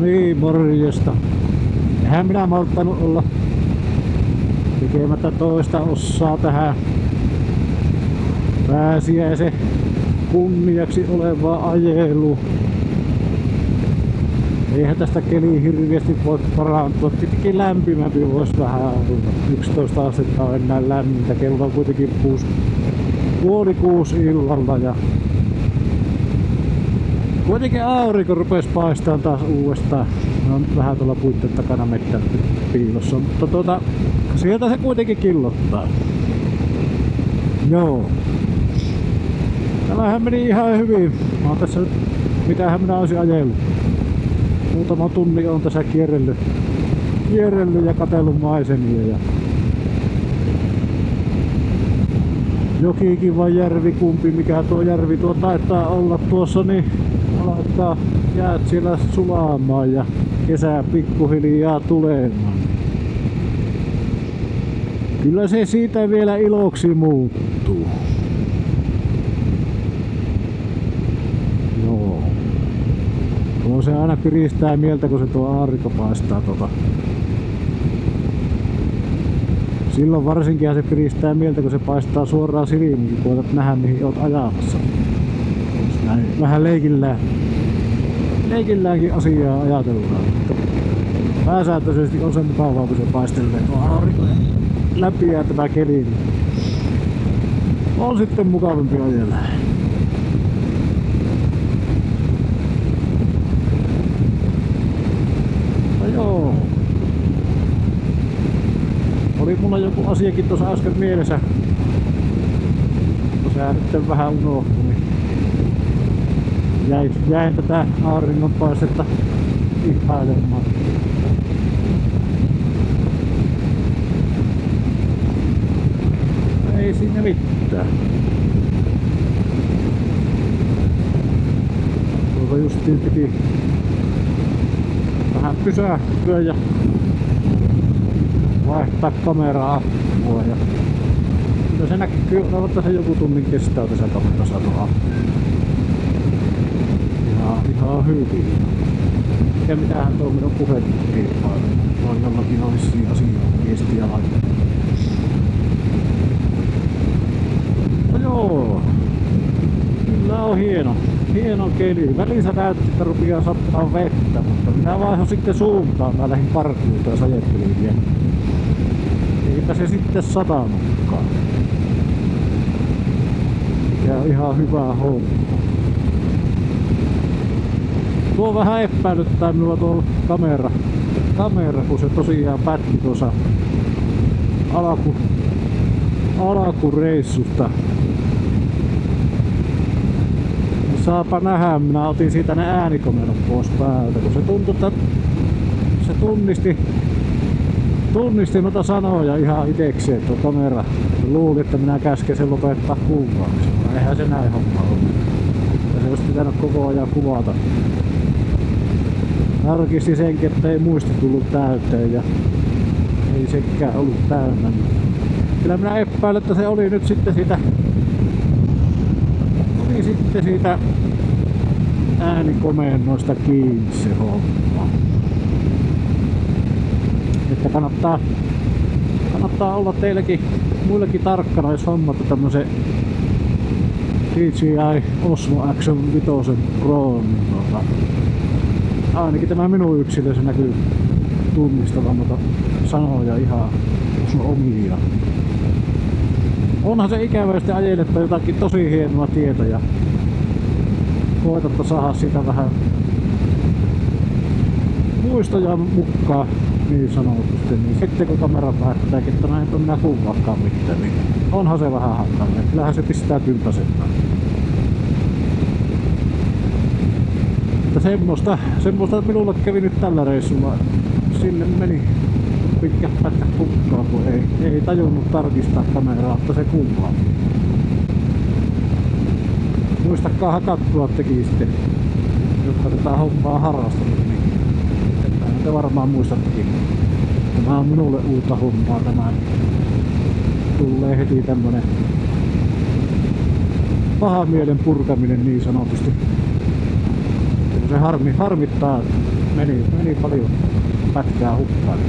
niin, morjesta. Eihän minä malttanut olla tekemättä toista osaa tähän pääsiäisen kunniaksi olevaa ajeluun. Eihän tästä keli hirveästi voi parantua. Tietenkin lämpimämpi voisi vähän olla. 11 astetta on enää lämmintä. Kello on kuitenkin 5:30 illalla. Ja kuitenkin aurinko rupesi paistamaan taas uudestaan. Mä oon vähän tuolla puitten takana mettän piilossa. Mutta sieltä se kuitenkin killottaa. Joo. Täällähän meni ihan hyvin. Mä oon tässä nyt, mitähän minä olisin ajellut. Muutama tunni on tässä kierrellyt ja katsellut maisemia. Ja jokikin vai järvi, kumpi mikä tuo järvi tuo taitaa olla tuossa, niin alkaa jäät siellä sulaamaan ja kesä pikkuhiljaa tulemaan. Kyllä se siitä vielä iloksi muuttuu. Joo. Tuo se aina piristää mieltä, kun se tuo aurinko paistaa Silloin varsinkin se piristää mieltä, kun se paistaa suoraan silmiin, kun koetat nähdä mihin oot ajamassa. Näin vähän leikilläänkin asiaa ajatellaan. Pääsääntöisesti on se mukavaa, kun se paistelee tuo aurinko läpiää tämä keli. On sitten mukavampi ajella. Joo. Oli mulla joku asiakin tuossa äsken mielessä. Sehän nyt vähän unohtui. Jäin tätä auringonpaistetta ihailemaan. Ei siinä mitään. Tuolta justiin piti vähän pysähtyä ja vaihtaa kameraa appua. Ja kyllä se näkyy, että se joku tunnin kestää tässä kamerassa tuolla. Ihan hyvin. Ja mitähän tuo minun puheet riippaa. Noin jollakin on vissiin asiaa viestiä laittaa. No joo. Kyllä on hieno keli. Välissä näytti, että rupeaa sattaa vettä, mutta minä vaihdon sitten suuntaan. Mä lähdin parkuun taas ajattelin vielä. Eipä se sitten satanutkaan. Mikä on ihan hyvä homma. Tuo vähän epäilyttää minua tuo kamera, kun se tosiaan pätki tuossa alkureissusta. Saapa nähdä, minä otin siitä ne äänikomerot pois päältä, kun se tuntui, että se tunnisti noita sanoja ihan itekseen tuo kamera. Luuli, että minä käsken sen lopettaa kuvaamisen. Eihän se näin homma ole. Ja se olisi pitänyt koko ajan kuvata. Tarkisti senkin, että ei muisti tullut täyteen ja ei sekään ollut täynnä. Kyllä minä epäilen, että se oli nyt sitten siitä äänikomennoista kiinni se homma. Että kannattaa olla teillekin muillekin tarkkana, jos hommatte tämmösen DJI Osmo Action 5 Pro. Ainakin tämä minun yksilö se näkyy tunnistavan noita sanoja ihan omia. Onhan se ikävä, jos te ajelette jotakin tosi hienoa tietä ja koetatte saada sitä vähän muistoja mukaan niin sanotusti. Niin sitten kun kamera päättääkin, että näin on minä kuvaakaan mitään, niin onhan se vähän hankalaa. Kyllähän se pistää kyltäsemään. Semmoista minulle kävi nyt tällä reissulla. Sinne meni pitkät pätkät hukkaan, kun ei tajunnut tarkistaa kameraa, että se kuvaa. Muistakaa katsoa tekin sitten, jotka tätä hommaa harrastanut, niin te varmaan muistattekin. Tämä on minulle uutta hommaa, tämä tulee heti tämmönen pahan mielen purkaminen niin sanotusti. Se harmittaa meni paljon pätkää hukkaan.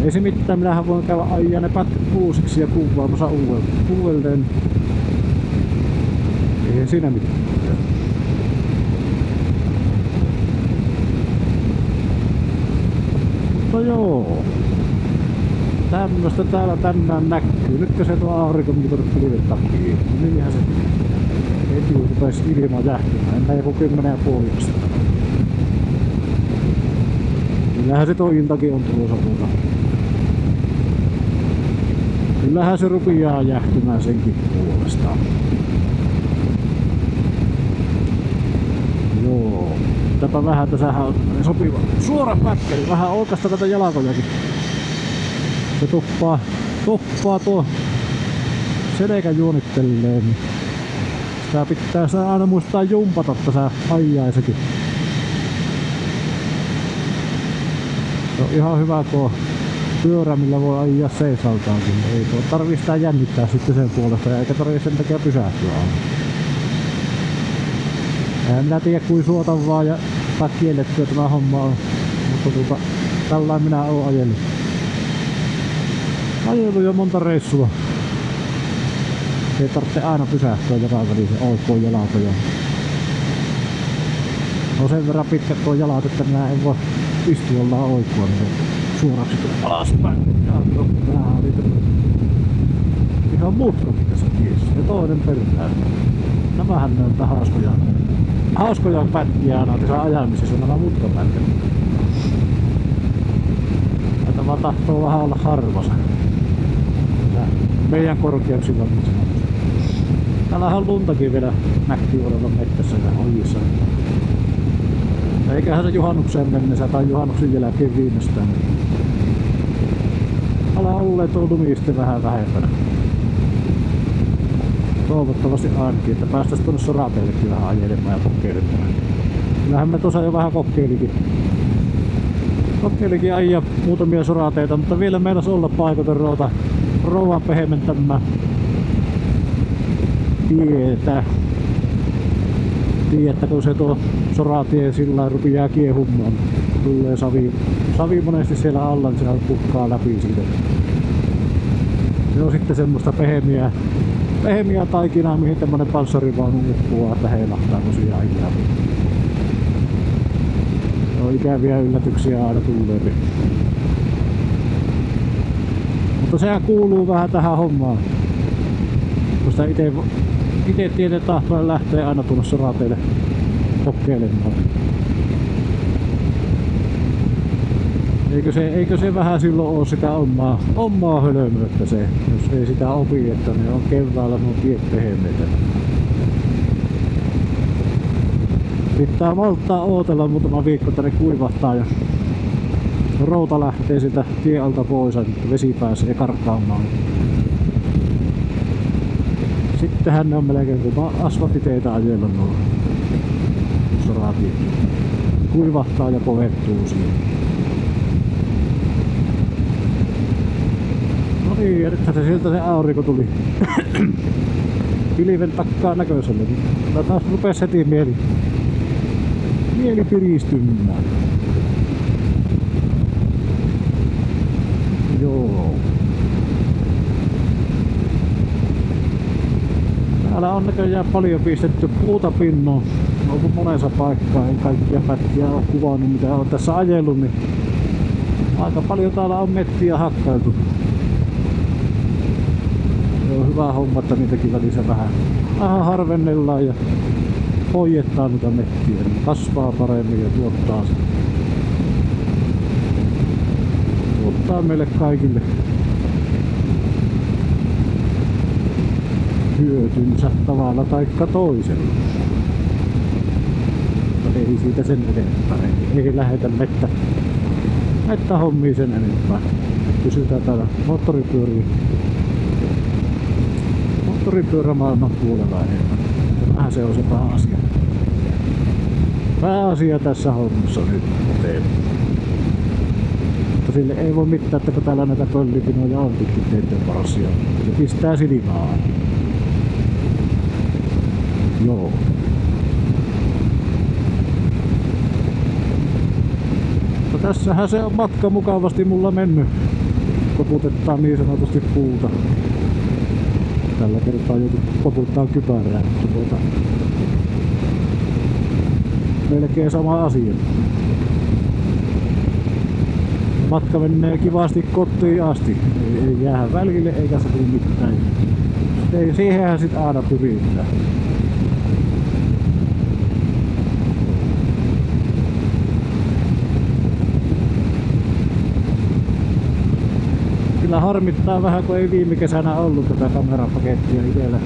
Ei se mitään, minähän voin käydä ajaa ne pätkät uusiksi ja kuvaamassa uudelleen. Ei siinä mitään. Mutta joo. Tämmöstä täällä tänään näkyy. Nytkö se tuo aurinkomoottori pilven takia? Niinhän se heti rupes ilma jähtymään. Enää joku 10,5 astetta. Kyllähän se toi iltakin on tulossa muuta. Kyllähän se rupeaa jähtymään senkin puolestaan. Joo. Täpä vähän, tässähän on sopiva suora pätkäri. Vähän oikasta tätä jalkojakin. Se toppaa tuo selkä juonittelleen. Sitä pitää aina muistaa jumpata tässä ajaisekin. Se on ihan hyvä tuo pyörä, millä voi ajaa seisaltaankin. Ei tarvii sitä jännittää sitten sen puolesta, eikä tarvii sen takia pysähtyä. En minä tiedä kuin suotavaa ja kiellettyä tämä homma on, mutta tällainen minä oon ajellut. Ajellut jo monta reissua. Ei tarvitse aina pysähtyä jalan väliin oikkoon jalkoja. No sen verran pitkät tuo jalat, että minä en voi istuollaan oikkoa, niin suoraksi tulee alaspäin. Ja vähän oli ihan mutkakin tässä tiessä ja toinen perään. Nämähän ne on hauskoja pätkiä aina tässä ajamisessa, nämä mutkapätkät. Näitä vaan tahtoo vähän olla harvassa. Meidän korkeuksilla. Täällähän on luntakin vielä näkyy olevan mettässä ja ojissa. Eiköhän se juhannukseen mennessä tai juhannuksen jälkeen viimeistään. Ala olleen tuo lumi sitten vähän vähempänä. Toivottavasti ainakin, että päästäisiin tuonne Sorateillekin vähän ajelemaan ja kokeilemaan. Kyllähän me tuossa jo vähän kokeilikin ajaa muutamia sorateita, mutta vielä meinas olla paikoten rouvan pehmentämään tietä. Tiedätte, kun se tuo soratie sillä rupeaa kiehumaan, tulee savi monesti siellä alla, niin se pukkaa läpi siitä. Se on sitten semmoista pehmeää taikinaa, mihin tämmönen panssarivaunu uppuaa, että heilahtaa kun siihen ajaa. On ikäviä yllätyksiä aina tulee. Mutta sehän kuuluu vähän tähän hommaan. Kun sitä ite tieten tahtoen lähtee aina tulla sorateille kokeilemaan. Eikö se vähän silloin ole sitä omaa hölmöyttä se, jos ei sitä opi, että ne on keväällä nuo tiet pehmeitä. Pitää malttaa ootella muutama viikko, että ne kuivahtaa ja routa lähtee sitä tien alta pois, että vesi pääsee karkaamaan. Sittenhän ne on melkein kuin asfalttiteitä ajella nuo soratiet. Kuivahtaa ja kovettuu siihen. No niin, ja nythän se sieltä se aurinko tuli pilven takkaa näköiselle. Kyllä taas rupesi heti mieli piristymään. Joo. Täällä on näköjään paljon pistetty puuta pinnoon. On ollut monessa paikkaa, en kaikkia pätkiä ole kuvannut mitä on tässä ajellut, niin aika paljon täällä on mettiä hakkailtu. Se on hyvä homma, että niitäkin välissä vähän harvennellaan ja hoidetaan niitä mettiä, niin kasvaa paremmin ja tuottaa meille kaikille hyötynsä tavalla taikka toisella. Mutta ei siitä sen enempää, ei lähetä mettähommia sen enempää. Pysytään täällä moottoripyörämaailman puolella enemmän. Vähän se on se pääasia. Pääasia tässä hommassa nyt teemme. Mutta sille ei voi mitään, että kun täällä näitä pöllipinoja on pitkin teiden varassa. Se pistää silmään. Joo. tässähän se on matka mukavasti mulla mennyt. Koputetaan niin sanotusti puuta. Tällä kertaa joutu koputtaa kypärää, mutta melkein sama asia. Matka menee kivasti kotiin asti. Ei jää välille eikä satu mitään. Siihenhän sit aina pyritään. Kyllä harmittaa vähän, kun ei viime kesänä ollut tätä kamerapakettia itsellä.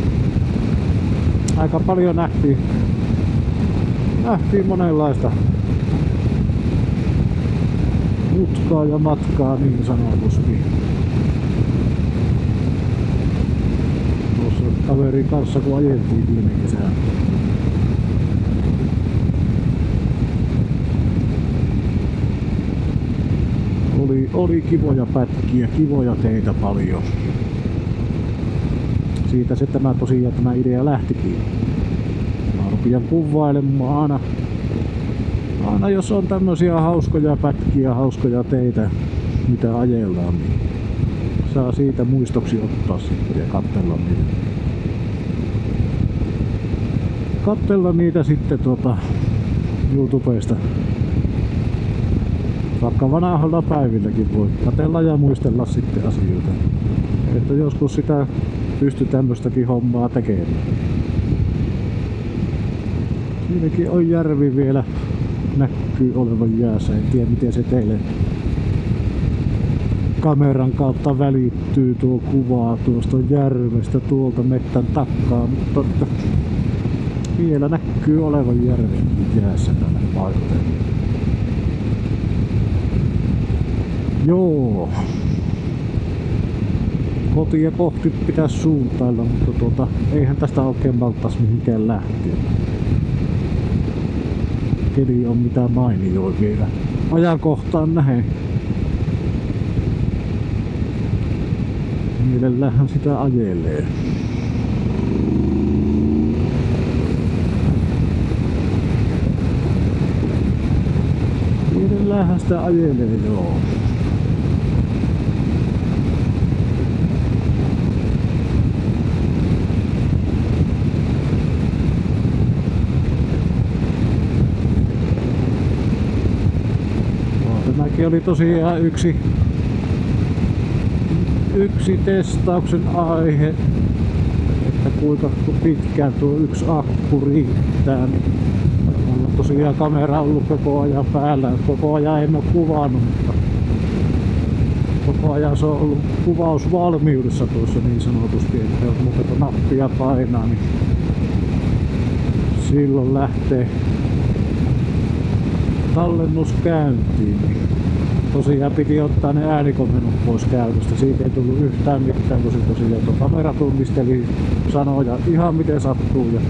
Aika paljon nähtiin monenlaista mutkaa ja matkaa niin sanotusti. Tuossa kaverin kanssa kun ajeltiin viime kesänä. Oli kivoja pätkiä, kivoja teitä paljon. Siitä se tämä idea lähtikin. Mä rupean kuvailemaan aina jos on tämmösiä hauskoja pätkiä, hauskoja teitä, mitä ajellaan, niin saa siitä muistoksi ottaa sitten ja katsella niitä sitten YouTubesta. Vaikka vanhalla päivilläkin voi katsella ja muistella sitten asioita. Että joskus sitä pystyy tämmöstäkin hommaa tekemään. Siinäkin on järvi vielä näkyy olevan jäässä. En tiedä miten se teille kameran kautta välittyy tuo kuva tuosta järvestä tuolta mettän takkaa. Mutta vielä näkyy olevan järvi jäässä tällä paikalla. Joo. Kotia kohti pitäisi suuntailla, mutta eihän tästä oikein malttaisi mihinkään lähteä. Keli on mitä mainio vielä. Ajankohtaan nähen. Mielellähän sitä ajelee. Mielellähän sitä ajelee, joo. Tämäkin oli tosiaan yksi testauksen aihe, että kuinka pitkään tuo yksi akku riittää. Mulla tosiaan kamera on ollut koko ajan päällä, koko ajan en ole kuvannut, mutta koko ajan se on ollut kuvausvalmiudessa tuossa niin sanotusti, että jos muuta nappia painaa, niin silloin lähtee tallennus käyntiin. Tosiaan piti ottaa ne äänikomennot pois käytöstä. Siitä ei tullut yhtään mitään, kun se tosiaan tuo kamera tunnisteli sanoja ihan miten sattuu. Ja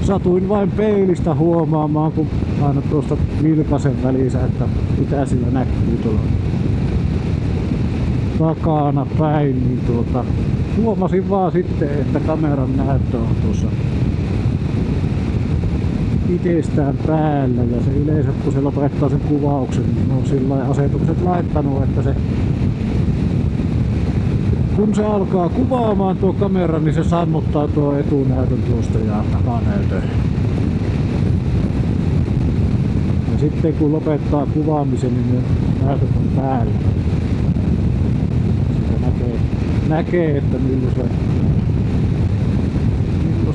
satuin vain peilistä huomaamaan, kun aina tuosta vilkasen välissä, että mitä sillä näkyy tuolla takana päin. Niin huomasin vaan sitten, että kameran näyttö on tuossa itsestään päällä ja se yleensä kun se lopettaa sen kuvauksen, niin on sillä asetukset laittanut, että se kun se alkaa kuvaamaan tuo kamera, niin se sammuttaa tuo etunäytön tuosta ja takanäytön. Ja sitten kun lopettaa kuvaamisen, niin ne näytöt on päällä. Sitä näkee että milloin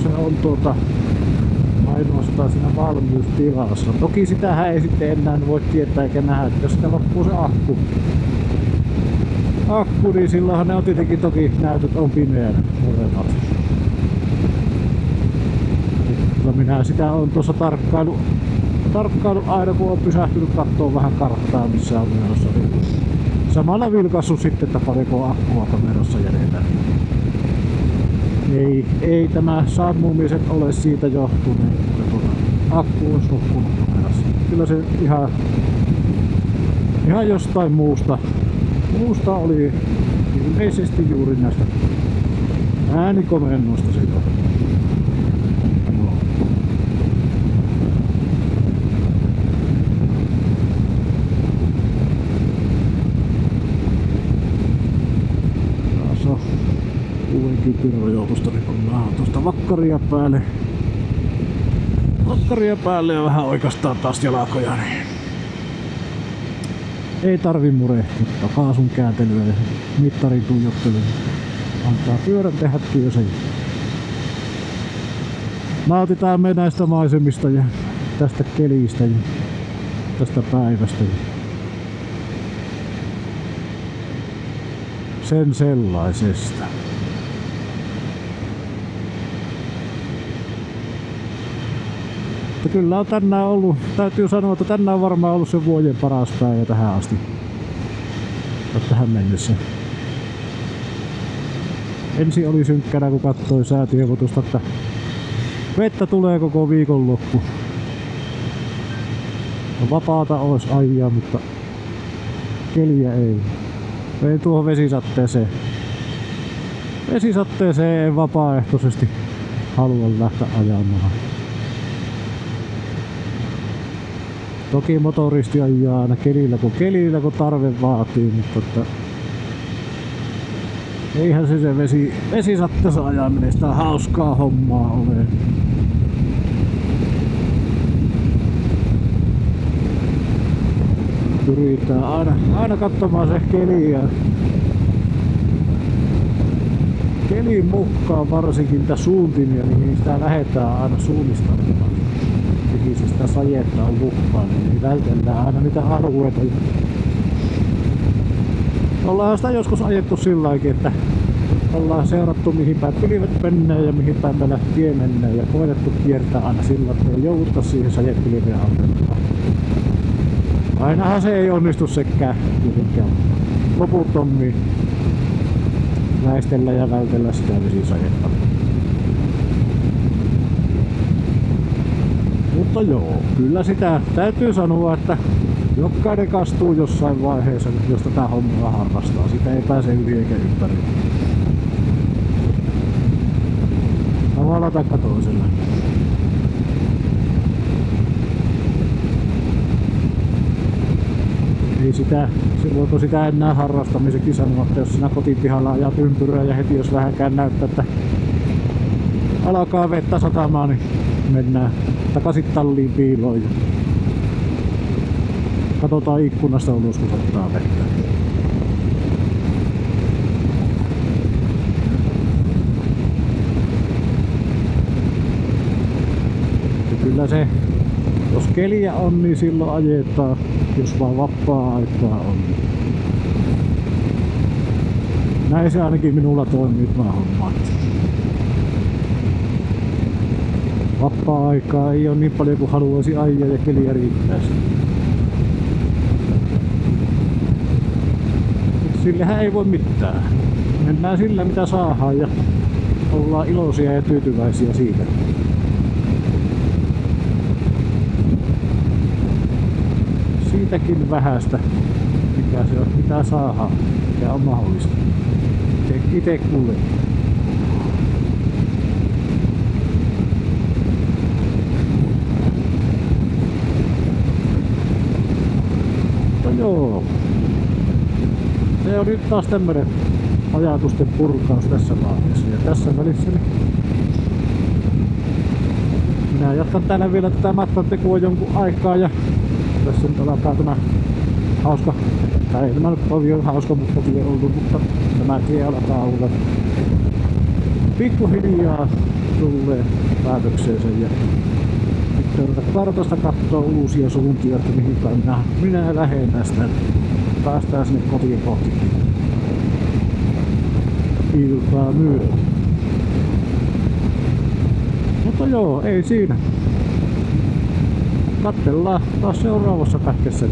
se on ainoastaan siinä valmiustilassa. Toki sitähän ei sitten enää voi tietää eikä nähdä, että jos sitä loppuu se akku, niin silloinhan ne on tietenkin toki näytöt on pimeänä molemmat. Minä sitä on tuossa tarkkailu aina kun on pysähtynyt katsoa vähän karttaa missä on menossa. Samalla vilkaissut sitten, että paljonko akkua kamerassa jäljellä. Ei tämä sammumiset ole siitä johtunut, että akku on nukkunut kamerassa. Kyllä se ihan jostain muusta oli ilmeisesti juuri näistä äänikomennoista siitä. rajoitusta, niin pannaan tuosta vakkaria päälle. Vakkaria päälle ja vähän oikeastaan taas jalkoja, niin ei tarvi murehtia kaasun kääntelyä ja mittarin tuijottelua. Antaa pyörän tehdä työnsä. Nautitaan me näistä maisemista ja tästä kelistä ja tästä päivästä. Sen sellaisesta. Mutta kyllä on tänään ollut, täytyy sanoa, että tänään on varmaan ollut se vuoden paras päivä tähän asti. Tähän mennessä. Ensin oli synkkänä, kun katsoi säätiedotusta, että vettä tulee koko viikonloppu. No, vapaata olisi ajaa, mutta keliä ei. Vein tuohon vesisatteeseen. Vesisatteeseen en vapaaehtoisesti halua lähteä ajamaan. Toki motoristi ajaa aina kelillä kun tarve vaatii, mutta että eihän se vesisatteessa ajaminen sitä hauskaa hommaa ole. Pyritään aina katsomaan se keliä. Kelin mukaan varsinkin niitä suuntimia, niin sitä lähdetään aina suunnistamaan. Mihin sitä sajetta on mukaan, niin vältellään aina niitä alueita. Ollaan sitä joskus ajettu silläkin, että ollaan seurattu mihin päin pilvet mennään ja mihin päin meillä tie mennään ja koetettu kiertää aina sillä, että ei jouduta siihen sajepilven alle. Ainahan se ei onnistu sekään kuitenkaan loputtommin väistellä ja vältellä sitä vesisajetta. Mutta joo, kyllä sitä täytyy sanoa, että jokainen kastuu jossain vaiheessa, jos tätä hommaa harrastaa. Sitä ei pääse yli eikä ympäri. Tavalla taikka toisella. Ei sitä, voiko sitä enää harrastamisekin sanoa, että jos sinä kotipihalla ajat ympyrää ja heti jos vähänkään näyttää, että alkaa vettä satamaan, niin mennään takaisin talliin piiloon ja katsotaan ikkunasta ulos, kun sattaa vettä. Ja kyllä se, jos keliä on, niin silloin ajetaan, jos vaan vapaa-aikaa on. Näin se ainakin minulla toimii tämä homma. Vapaa-aikaa ei ole niin paljon kuin haluaisi ajaa ja keliä riittäisi. Sillähän ei voi mitään. Mennään sillä mitä saadaan ja ollaan iloisia ja tyytyväisiä siitä. Siitäkin vähästä, mikä se on, mitä saadaan, mikä on mahdollista. Itse kuljen. Joo. Se on nyt taas tämmönen ajatusten purkaus tässä vaiheessa. Ja tässä välissä niin minä jatkan täällä vielä tätä matkantekoa jonkun aikaa ja tässä nyt alkaa tämä hauska, tai ei tämä nyt ole hauska, mutta tie ollut, mutta tämä tie alkaa olla pikkuhiljaa tulee päätökseensä ja nyt kartasta katsoo uusia suuntia, että mihin päin minä lähden tästä, päästään sinne kotiin kohti iltaa myöhemmin. Mutta joo, ei siinä. Katsellaan taas seuraavassa pätkässä.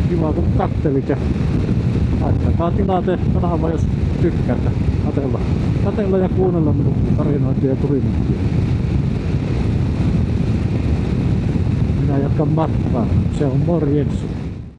Kiva kun kattelit ja laittakaa tilaa kanava, jos tykkäätte katsella ja kuunnella minun tarinointia ja turinointia. Minä jatkan matkaa. Se on morjens.